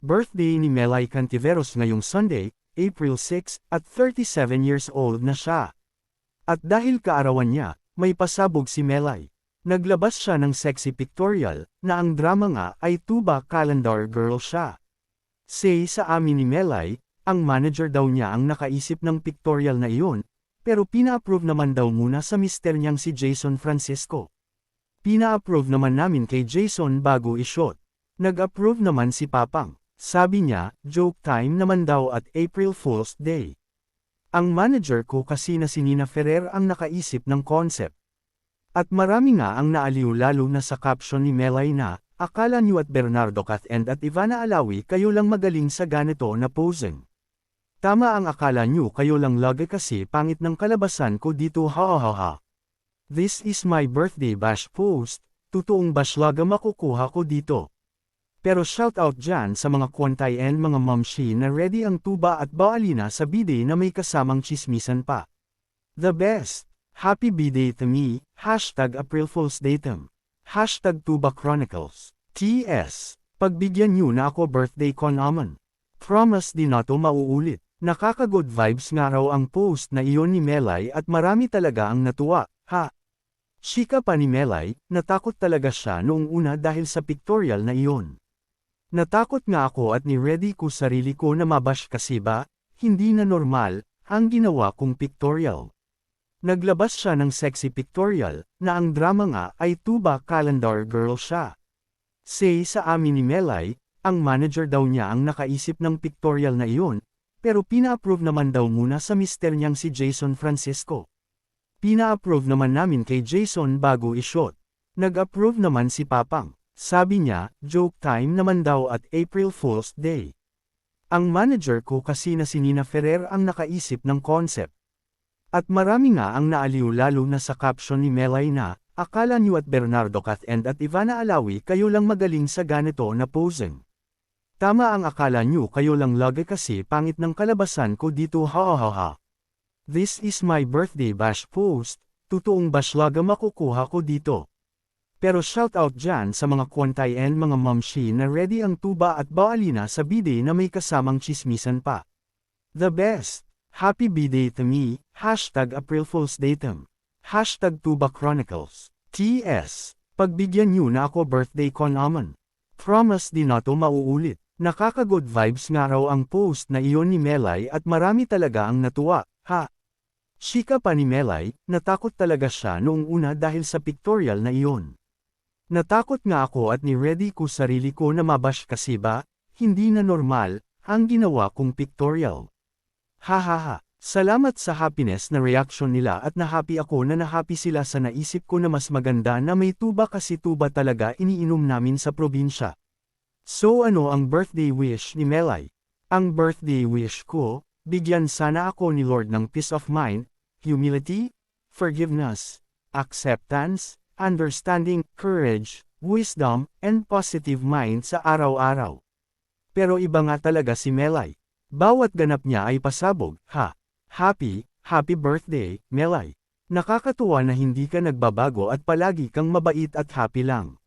Birthday ni Melay Cantiveros ngayong Sunday, April 6, at 37 years old na siya. At dahil kaarawan niya, may pasabog si Melay. Naglabas siya ng sexy pictorial, na ang drama nga ay tuba calendar girl siya. Say sa amin ni Melay, ang manager daw niya ang nakaisip ng pictorial na iyon, pero pina-approve naman daw muna sa mister niyang si Jason Francisco. Pina-approve naman namin kay Jason bago i-shoot. Nag-approve naman si Papang. Sabi niya, joke time naman daw at April Fool's Day. Ang manager ko kasi na si Nina Ferrer ang nakaisip ng concept. At marami nga ang naaliw lalo na sa caption ni Melay na, akala niyo at Bernardo Cat and at Ivana Alawi kayo lang magaling sa ganito na posing. Tama ang akala niyo kayo lang lagi kasi pangit ng kalabasan ko dito ha ha ha. This is my birthday bash post, totoong bash laga makukuha ko dito. Pero shoutout dyan sa mga kwantay and mga momshi na ready ang tuba at baalina sa bide na may kasamang chismisan pa. The best! Happy B-Day to me, hashtag April Fool's Day them. Hashtag Tuba Chronicles. T.S. Pagbigyan nyo na ako birthday ko naman. Promise di na to mauulit. Nakaka-good vibes nga raw ang post na iyon ni Melay at marami talaga ang natuwa, ha? Chika pa ni Melay, natakot talaga siya noong una dahil sa pictorial na iyon. Natakot nga ako at ni-ready ko sarili ko na mabash kasi ba, hindi na normal, ang ginawa kong pictorial. Naglabas siya ng sexy pictorial, na ang drama nga ay tuba calendar girl siya. Say sa amin ni Melay, ang manager daw niya ang nakaisip ng pictorial na iyon, pero pina-approve naman daw muna sa mister niyang si Jason Francisco. Pina-approve naman namin kay Jason bago i-shoot. Nag-approve naman si Papang. Sabi niya, joke time naman daw at April Fool's Day. Ang manager ko kasi na si Nina Ferrer ang nakaisip ng concept. At marami nga ang naaliw lalo na sa caption ni Melay na, akala niyo at Bernardo Cat and at Ivana Alawi kayo lang magaling sa ganito na posing. Tama ang akala niyo kayo lang lagi kasi pangit ng kalabasan ko dito ha ha ha. This is my birthday bash post, totoong bash laga makukuha ko dito. Pero shoutout dyan sa mga kwantay and mga momshi na ready ang tuba at baalina sa bide na may kasamang chismisan pa. The best! Happy B-Day to me, hashtag April Fool's Day them. Hashtag Tuba Chronicles. T.S. Pagbigyan nyo na ako birthday ko naman. Promise di na to mauulit. Nakaka-good vibes nga raw ang post na iyon ni Melay at marami talaga ang natuwa, ha? Chika pa ni Melay, natakot talaga siya noong una dahil sa pictorial na iyon. Natakot nga ako at ni-ready ko sarili ko na mabash kasi ba, hindi na normal, ang ginawa kong pictorial. Ha ha ha, salamat sa happiness na reaction nila at na-happy ako na na-happy sila sa naisip ko na mas maganda na may tuba kasi tuba talaga iniinom namin sa probinsya. So ano ang birthday wish ni Melay? Ang birthday wish ko, bigyan sana ako ni Lord ng peace of mind, humility, forgiveness, acceptance, understanding, courage, wisdom, and positive mind sa araw-araw. Pero iba nga talaga si Melay. Bawat ganap niya ay pasabog, ha? Happy birthday, Melay. Nakakatuwa na hindi ka nagbabago at palagi kang mabait at happy lang.